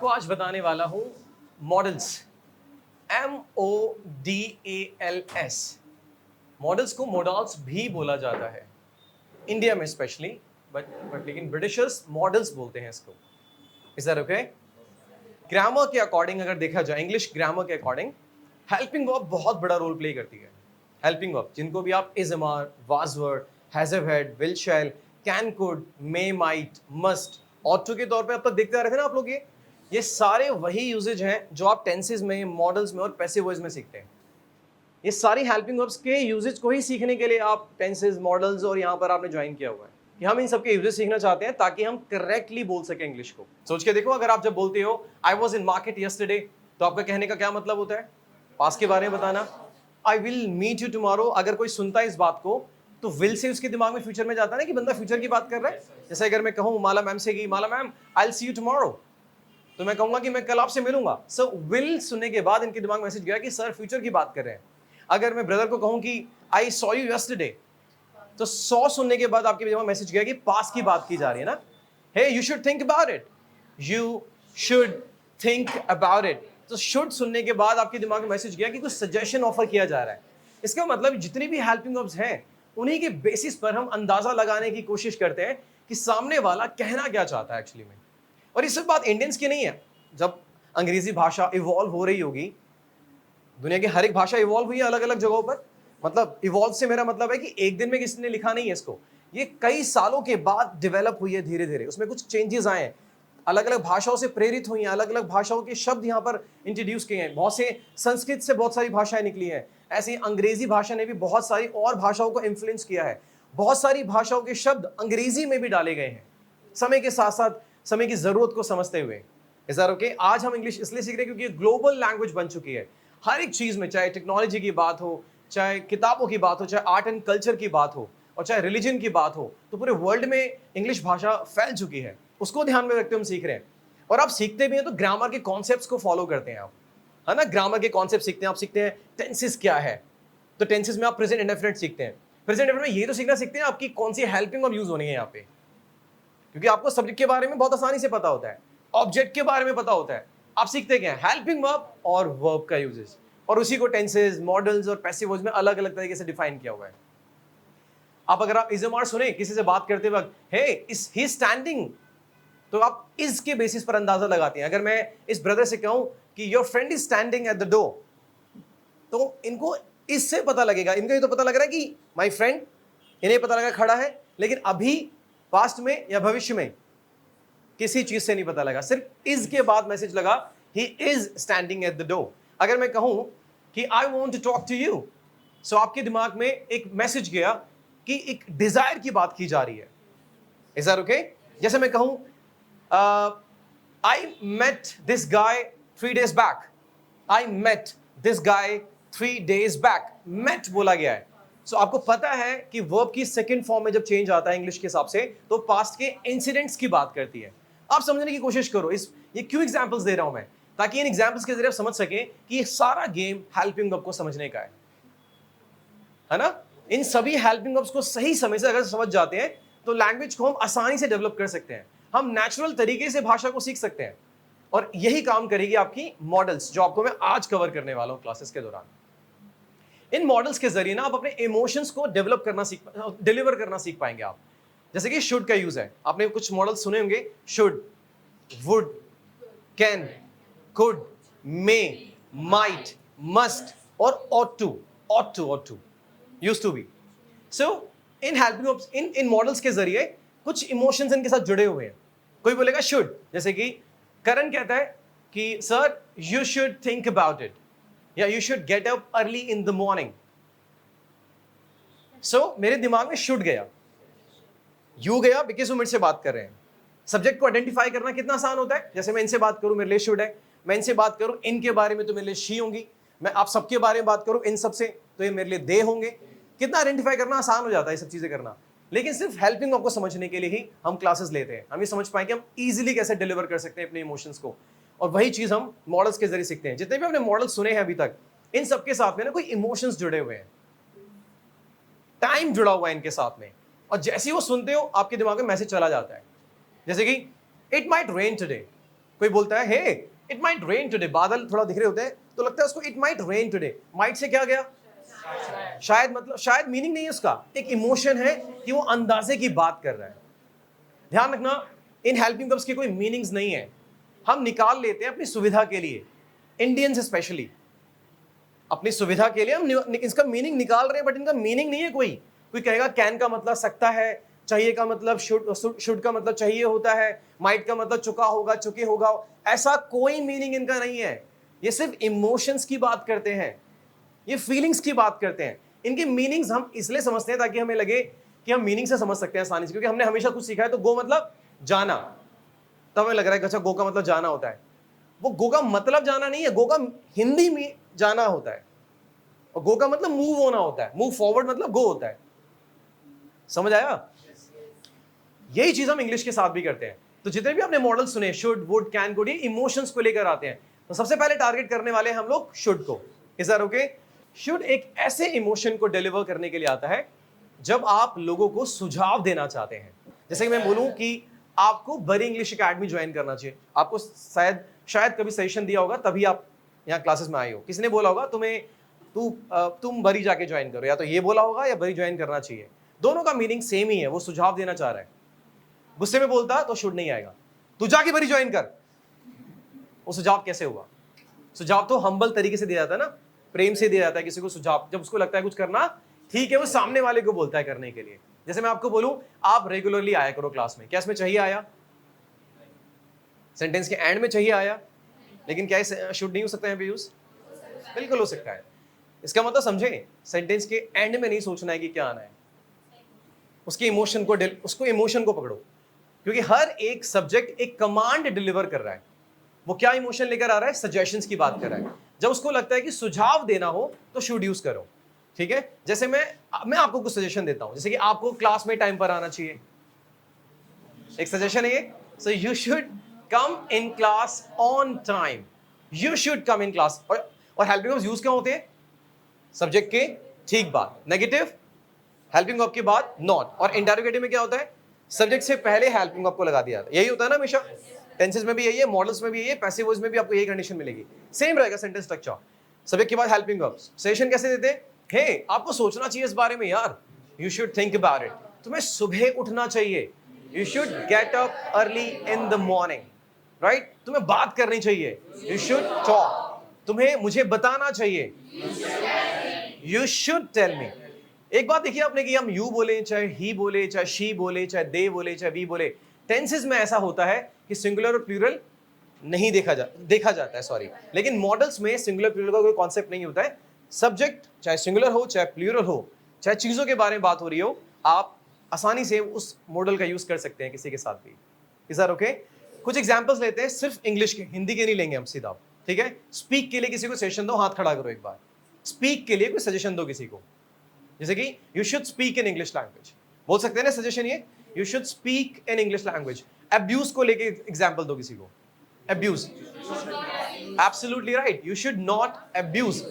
आज बताने वाला हूं मॉडल्स, MODALS। मॉडल्स को मोडल्स भी बोला जाता है इंडिया में स्पेशली, बट लेकिन ब्रिटिशर्स मॉडल्स बोलते हैं इसको। Is that okay? ग्रामर के अकॉर्डिंग अगर देखा जाए, इंग्लिश ग्रामर के अकॉर्डिंग हेल्पिंग वर्ब बहुत बड़ा रोल प्ले करती है। हेल्पिंग वर्ब जिनको भी आप is am are, was were, has have had, will shall, can, could, may, might, must, ought to के तौर पे अब तक देखते आ रहे थे ना आप लोग। ये सारे वही यूजेज हैं जो आप टेंसेज में, मॉडल्स में और पैसिव वॉइस में सीखते हैं। ये सारी हेल्पिंग वर्ब्स के यूजेज को ही सीखने के लिए आप टेंसेज, मॉडल्स और यहाँ पर आपने ज्वाइन किया हुआ है कि हम इन सबके यूजेस सीखना चाहते हैं ताकि हम करेक्टली बोल सकें इंग्लिश को। सोच के देखो, अगर आप जब बोलते हो I was in market yesterday, तो आपका कहने का क्या मतलब होता है? पास्ट के बारे में बताना। I will meet you tomorrow, अगर कोई सुनता है इस बात को तो विल से उसके दिमाग में फ्यूचर में जाता है ना कि बंदा फ्यूचर की बात कर रहा है। जैसे अगर मैं कहूँ माला मैम से कि Mala ma'am I will see you tomorrow, तो मैं कहूंगा कि मैं कल आपसे मिलूंगा। सर विल सुनने के बाद इनके दिमाग में मैसेज गया कि सर फ्यूचर की बात कर रहे हैं। अगर मैं ब्रदर को कहूं कि आई सॉ यू यस्टरडे, तो सॉ सुनने के बाद आपके दिमाग में मैसेज गया कि पास्ट की बात की जा रही है ना। Hey you should think about it, you should think about it. तो शुड सुनने के बाद आपके दिमाग में मैसेज गया कि कुछ सजेशन ऑफर किया जा रहा है। इसका मतलब जितनी भी हेल्पिंग वर्ब्स हैं उन्हीं के बेसिस पर हम अंदाजा लगाने की कोशिश करते हैं कि सामने वाला कहना क्या चाहता है एक्चुअली में। और ये सिर्फ बात इंडियंस की नहीं है। जब अंग्रेजी भाषा इवॉल्व हो रही होगी, दुनिया की हर एक भाषा इवॉल्व हुई है अलग अलग जगहों पर। मतलब इवॉल्व से मेरा मतलब है कि एक दिन में किसी ने लिखा नहीं है इसको, ये कई सालों के बाद डेवलप हुई है धीरे धीरे, उसमें कुछ चेंजेस आए हैं, अलग अलग भाषाओं से प्रेरित हुई हैं, अलग अलग भाषाओं के शब्द यहाँ पर इंट्रोड्यूस किए हैं। बहुत से संस्कृत से बहुत सारी भाषाएं निकली हैं, ऐसे ही अंग्रेजी भाषा ने भी बहुत सारी और भाषाओं को इन्फ्लुएंस किया है। बहुत सारी भाषाओं के शब्द अंग्रेजी में भी डाले गए हैं समय के साथ साथ, समय की जरूरत को समझते हुए। Is that okay? आज हम इंग्लिश इसलिए सीख रहे हैं क्योंकि ग्लोबल लैंग्वेज बन चुकी है। हर एक चीज में, चाहे टेक्नोलॉजी की बात हो, चाहे किताबों की बात हो, चाहे आर्ट एंड कल्चर की बात हो, और चाहे रिलीजन की बात हो, तो पूरे वर्ल्ड में इंग्लिश भाषा फैल चुकी है। उसको ध्यान में रखते हम सीख रहे हैं। और आप सीखते भी हैं तो ग्रामर के कॉन्सेप्ट्स को फॉलो करते हैं आप, है ना। ग्रामर के कॉन्सेप्ट सीखते हैं आप, सीखते हैं टेंसेस क्या है, तो टेंसेस में आप प्रेजेंट इंडेफिनिट सीखते हैं। प्रेजेंट इंडेफिनिट में ये तो सीखना सीखते हैं आपकी कौन सी हेल्पिंग और यूज होनी है यहाँ पे, क्योंकि आपको सब्जेक्ट के बारे में बहुत आसानी से पता होता है, ऑब्जेक्ट के बारे में पता होता है। आप सीखते क्या है? हेल्पिंग वर्ब और वर्ब का यूजेस, और उसी को टेंसेस, मॉडल्स और पैसिव वॉइस में अलग अलग तरीके से डिफाइन किया हुआ है। आप अगर आप इज एम आर सुने किसी से बात करते वक्त, हे इज ही स्टैंडिंग, तो आप इज के बेसिस पर अंदाजा लगाते हैं। अगर मैं इस ब्रदर से कहूं कि your friend is standing at the door, तो इनको इससे पता लगेगा, इनको ये तो पता लग रहा है कि माई फ्रेंड, इन्हें पता लगा खड़ा है, लेकिन अभी पास्ट में या भविष्य में किसी चीज से नहीं पता लगा, सिर्फ इज के बाद मैसेज लगा he is standing at the door. अगर मैं कहूं कि I want to talk to you, so आपके दिमाग में एक मैसेज गया कि एक डिजायर की बात की जा रही है। Is that okay? जैसे मैं कहूं I met this guy 3 days back, I met this guy 3 days back, met बोला गया है। सो आपको पता है कि वर्ब की सेकंड फॉर्म में जब चेंज आता है इंग्लिश के हिसाब से, तो पास्ट के इंसिडेंट्स की बात करती है। आप समझने की कोशिश करो, ये क्यों एग्जांपल्स दे रहा हूं मैं, ताकि इन एग्जांपल्स के जरिए आप समझ सकें कि ये सारा गेम हेल्पिंग वर्ब को समझने का है ना। इन सभी हेल्पिंग वर्ब्स को सही समय से अगर समझ जाते हैं तो लैंग्वेज को हम आसानी से डेवलप कर सकते हैं, हम नेचुरल तरीके से भाषा को सीख सकते हैं। और यही काम करेगी आपकी मॉडल्स, जो आपको मैं आज कवर करने वाला हूं क्लासेस के दौरान। इन मॉडल्स के जरिए ना आप अपने इमोशंस को डेवलप करना डिलीवर करना सीख पाएंगे आप। जैसे कि शुड का यूज है, आपने कुछ मॉडल सुने होंगे, should, would, can, could, may, might, must और ought to used to be. So in helping verbs, in models के जरिए कुछ इमोशंस इनके साथ जुड़े हुए हैं। कोई बोलेगा शुड, जैसे कि करण कहता है कि sir you should think about it, या you should get up early in the morning. So मेरे दिमाग में शुड गया, यू गया बिकॉज वो मेरे से बात कर रहे हैं। सब्जेक्ट को आइडेंटिफाई करना कितना आसान होता है। जैसे मैं इनसे बात करूं, मेरे लिए शुड है। मैं इनसे बात करूं इनके बारे में, तो मेरे लिए शी होंगी। मैं आप सबके बारे में बात करूं इन सबसे, तो ये मेरे लिए दे होंगे। कितना आइडेंटिफाई करना आसान हो जाता है ये सब चीजें करना। लेकिन सिर्फ हेल्पिंग आपको समझने के लिए ही हम क्लासेस लेते हैं। हम ये समझ पाएंगे हम इजीली कैसे डिलीवर कर सकते हैं अपने इमोशंस को, और वही चीज हम मॉडल्स के जरिए सीखते हैं। जितने भी हमने मॉडल सुने हैं अभी तक, इन सबके साथ में ना कोई इमोशंस जुड़े हुए हैं, टाइम जुड़ा हुआ है इनके साथ में। और जैसे ही वो सुनते हो आपके दिमाग में मैसेज चला जाता है। जैसे कि इट माइट रेन टुडे, कोई बोलता है हे इट माइट रेन टुडे, बादल थोड़ा दिख रहे होते हैं तो लगता है उसको it might rain today. Might say क्या गया? शायद, मतलब शायद मीनिंग नहीं है उसका, एक इमोशन है कि वो अंदाजे की बात कर रहा है। ध्यान रखना, इन हेल्पिंग वर्ब्स की कोई मीनिंग्स नहीं है, हम निकाल लेते हैं अपनी सुविधा के लिए, इंडियंस स्पेशली अपनी सुविधा के लिए हम इसका मीनिंग निकाल रहे हैं, बट इनका मीनिंग नहीं है। कोई कहेगा कैन का मतलब सकता है, चाहिए का मतलब शुड का मतलब चाहिए होता है, माइट का मतलब चुका होगा, चुके होगा, ऐसा कोई मीनिंग इनका नहीं है। ये सिर्फ इमोशंस की बात करते हैं, ये फीलिंग्स की बात करते हैं। इनकी मीनिंग्स हम इसलिए समझते हैं ताकि हमें लगे कि हम मीनिंग से समझ सकते हैं आसानी से, क्योंकि हमने हमेशा कुछ सीखा है तो गो मतलब जाना, तब हमें लग रहा है कि अच्छा गो का मतलब जाना होता है। वो गो का मतलब जाना नहीं है, गो का हिंदी में जाना होता है, और गो का मतलब मूव होना होता है, मूव फॉरवर्ड मतलब गो होता है। समझ आया? यही चीज हम इंग्लिश के साथ भी करते हैं। तो जितने भी आपने मॉडल सुने, शुड, वुड, कैन, कुड, ये इमोशंस को लेकर आते हैं। तो सबसे पहले टारगेट करने वाले हम लोग शुड को। Is that okay? शुड एक ऐसे इमोशन को डिलीवर करने के लिए आता है जब आप लोगों को सुझाव देना चाहते हैं। जैसे कि मैं बोलूं कि आपको बरी इंग्लिश एकेडमी ज्वाइन करना चाहिए, आपको शायद कभी सजेशन दिया होगा तभी आप यहाँ क्लासेस में आए हो, किसी ने बोला होगा तुम बरी जाके ज्वाइन करो, या तो ये बोला होगा या बरी ज्वाइन करना चाहिए। दोनों का मीनिंग सेम ही है, वो सुझाव देना चाह रहा है। गुस्से में बोलता तो शुड नहीं आएगा, तू जाके बरी ज्वाइन कर, वो सुझाव कैसे होगा? सुझाव तो हम्बल तरीके से दिया जाता है ना, प्रेम से दिया जाता है किसी को सुझाव, जब उसको लगता है कुछ करना ठीक है, वो सामने वाले को बोलता है करने के लिए। जैसे मैं आपको बोलूं आप रेगुलरली आया करो क्लास में, क्या इसमें चाहिए आया? सेंटेंस के एंड में चाहिए आया, लेकिन क्या शुड नहीं हो सकता है यूज? बिल्कुल हो सकता है। इसका मतलब समझे, सेंटेंस के एंड में नहीं सोचना है कि क्या आना है, उसके इमोशन को पकड़ो, क्योंकि हर एक सब्जेक्ट एक कमांड डिलीवर कर रहा है। वो क्या इमोशन लेकर आ रहा है? सजेशंस की बात कर रहा है। जब उसको लगता है कि सुझाव देना हो तो शुड यूज करो, ठीक है? जैसे मैं आपको कुछ सजेशन देता हूं, जैसे कि आपको क्लास में टाइम पर आना चाहिए, एक सजेशन है ये। So you should come in class on time, you should come in class. और हेल्पिंग वर्ब्स यूज क्यों होते हैं? सब्जेक्ट के ठीक बाद नेगेटिव, हेल्पिंग वर्ब के बाद नॉट, और इंटरोगेटिव में क्या होता है? सब्जेक्ट से पहले हेल्पिंग वर्ब को लगा दिया जाता है। यही होता है ना हमेशा, टेंसेस में भी यही है, मॉडल्स में भी यही है, पैसिव वॉइस में भी आपको यही कंडीशन मिलेगी, सेम रहेगा सेंटेंस स्ट्रक्चर। सब्जेक्ट के बाद हेल्पिंग वर्ब। सजेशन कैसे देते हैं? हे आपको सोचना चाहिए इस बारे में यार, you should think about it, तुम्हें सुबह उठना चाहिए, you should get up early in the morning, right? तुम्हें बात करनी चाहिए, यू शुड टॉक, तुम्हें मुझे बताना चाहिए, यू शुड टेल मी। एक बात देखिए आपने कि हम यू बोले, चाहे ही बोले, चाहे शी बोले, चाहे दे बोले, चाहे वी बोले, टेंसेस में ऐसा होता है कि सिंगुलर और प्लूरल नहीं देखा जाता है, सॉरी, लेकिन मॉडल्स में सिंगुलर प्लूरल का कोई कॉन्सेप्ट नहीं होता है। सब्जेक्ट चाहे सिंगुलर हो, चाहे प्लूरल हो, चाहे चीजों के बारे में बात हो रही हो, आप आसानी से उस मॉडल का यूज कर सकते हैं किसी के साथ भी। Is that okay? कुछ एग्जांपल्स लेते हैं, सिर्फ इंग्लिश के, हिंदी के नहीं लेंगे हम सीधा, ठीक है? स्पीक के लिए किसी को सजेशन दो, हाथ खड़ा करो एक बार। स्पीक के लिए कोई सजेशन दो किसी को, जैसे कि you should speak in English language, बोल सकते हैं ना सजेशन ये, you should speak in English language. Abuse को लेके एग्जांपल दो किसी को, abuse, absolutely right, you should not abuse.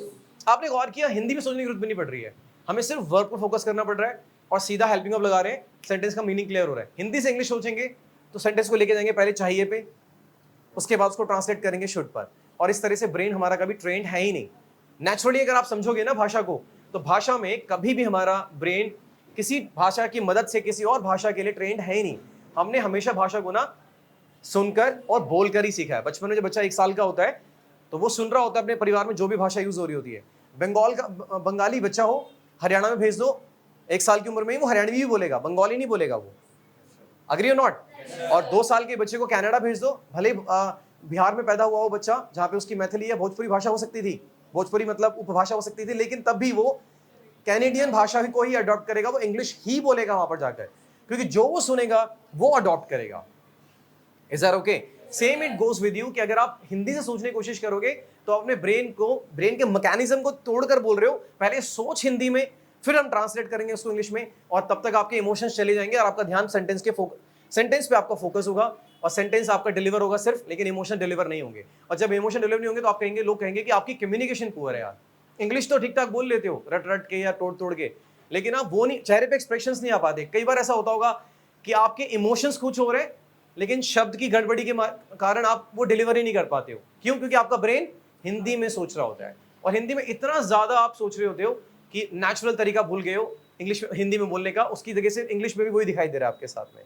आपने गौर किया, हिंदी में सोचने की जरूरत भी नहीं पड़ रही है, हमें सिर्फ वर्ब पर फोकस करना पड़ रहा है और सीधा हेल्पिंग वर्ब लगा रहे हैं, सेंटेंस का मीनिंग क्लियर हो रहा है। हिंदी से इंग्लिश सोचेंगे तो सेंटेंस को लेके जाएंगे पहले चाहिए पे, उसके बाद उसको ट्रांसलेट करेंगे शुड पर, और इस तरह से ब्रेन हमारा कभी ट्रेंड है ही नहीं। नेचुरली अगर आप समझोगे ना भाषा को, तो भाषा में कभी भी हमारा ब्रेन किसी भाषा की मदद से किसी और भाषा के लिए ट्रेंड है ही नहीं। हमने हमेशा भाषा को ना सुनकर और बोलकर ही सीखा है। बचपन में जब बच्चा 1 साल का होता है तो वो सुन रहा होता है अपने परिवार में जो भी भाषा यूज हो रही होती है। बंगाली बच्चा हो, हरियाणा में भेज दो, 1 साल की उम्र में ही वो हरियाणवी भी बोलेगा, बंगाली नहीं बोलेगा वो। अग्री और नॉट? और 2 साल के बच्चे को कनाडा भेज दो, भले बिहार में पैदा हुआ हो बच्चा, जहाँ पे उसकी मैथिली या भोजपुरी भाषा हो सकती थी, भोजपुरी मतलब उपभाषा हो सकती थी, लेकिन तब भी वो कैनेडियन भाषा को ही अडॉप्ट करेगा, वो इंग्लिश ही बोलेगा वहां पर जाकर, क्योंकि जो वो सुनेगा वो अडॉप्ट करेगा। Is that okay? Same it goes with you कि अगर आप हिंदी से सोचने की कोशिश करोगे तो अपने ब्रेन के मैकेनिज्म को तोड़कर बोल रहे हो। पहले सोच हिंदी में, फिर हम ट्रांसलेट करेंगे उसको इंग्लिश में, और तब तक आपके इमोशंस चले जाएंगे और आपका ध्यान सेंटेंस पे आपका फोकस होगा, और सेंटेंस आपका डिलीवर होगा सिर्फ, लेकिन इमोशन डिलीवर नहीं होंगे। और जब इमोशन डिलीवर नहीं होंगे तो आप कहेंगे, लोग कहेंगे कि आपकी कम्युनिकेशन पुअर है यार, इंग्लिश तो ठीक ठाक बोल लेते हो रट रट के या तोड़ तोड़ के, लेकिन आप वो नहीं, चेहरे पे एक्सप्रेशंस नहीं आ पाते। कई बार ऐसा होता होगा कि आपके इमोशंस कुछ हो रहे हैं लेकिन शब्द की गड़बड़ी के कारण आप वो डिलीवरी नहीं कर पाते हो। क्यों? क्योंकि आपका ब्रेन हिंदी में सोच रहा होता है, और हिंदी में इतना ज्यादा आप सोच रहे होते हो कि नेचुरल तरीका भूल गए हो इंग्लिश में, हिंदी में बोलने का, उसकी जगह से इंग्लिश में भी वही दिखाई दे रहा है आपके साथ में।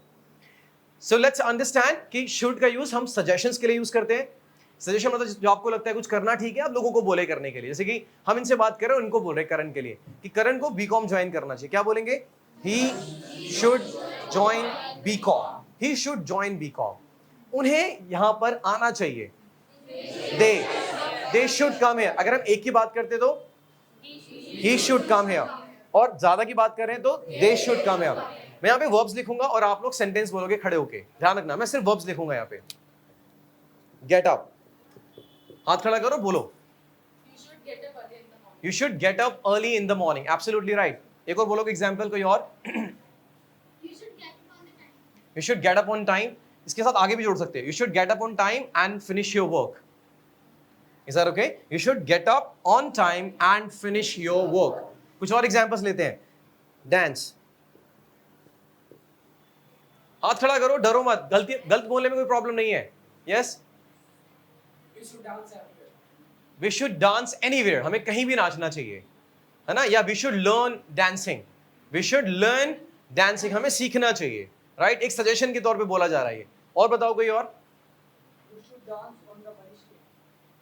सो लेट्स अंडरस्टैंड कि शुड का यूज हम सजेशंस के लिए यूज करते हैं। सजेशन मतलब जो आपको लगता है कुछ करना ठीक है, आप लोगों को बोले करने के लिए। जैसे कि हम इनसे बात कर रहे हैं, उनको बोल रहे हैं करण के लिए कि करण को बीकॉम ज्वाइन करना चाहिए। क्या बोलेंगे? He should join BCom, he should join BCom. उन्हें यहां पर आना चाहिए, दे शुड कम हियर। अगर हम एक की बात करते तो ही शुड कम हियर, और ज्यादा की बात कर रहे हैं तो दे शुड कम हियर। मैं यहाँ पे वर्ब्स लिखूंगा और आप लोग सेंटेंस बोलोगे खड़े होके। ध्यान रखना, मैं सिर्फ वर्ब्स लिखूंगा यहाँ पे। गेट अप, हाथ खड़ा करो, बोलो। You should get up early in the morning. Absolutely right. एक और बोलोगे एग्जाम्पल कोई और? You should get up on time. इसके साथ आगे भी जोड़ सकते हैं, you should get up on time and finish your work. Is that okay? You should get up on time and finish your work. कुछ और एग्जाम्पल्स लेते हैं। डांस, हाथ खड़ा करो, डरो मत, गलत बोलने में कोई प्रॉब्लम नहीं है। Yes, we should dance anywhere. हमें कहीं भी नाचना चाहिए, है ना? या we should learn dancing, we should learn dancing, हमें सीखना चाहिए, राइट? एक सजेशन के तौर पे बोला जा रहा है। और बताओ कोई और?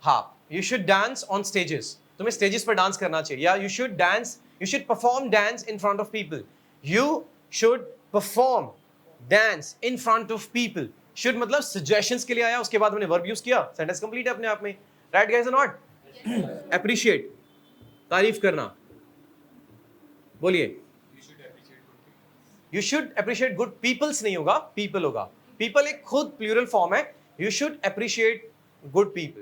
हाँ, you should dance on stages, तुम्हें स्टेजेस पर डांस करना चाहिए। या you should dance, you should perform dance in front of people, you should perform dance in front of people. Should मतलब सजेशंस के लिए आया, उसके बाद हमने वर्ब यूज किया, सेंटेंस कंप्लीट है अपने आप में। राइट गाइस और नॉट? अप्रिशिएट, तारीफ करना, बोलिए। You should appreciate good peoples नहीं होगा, पीपल होगा। पीपल एक खुद प्लूरल फॉर्म है। You should appreciate good people.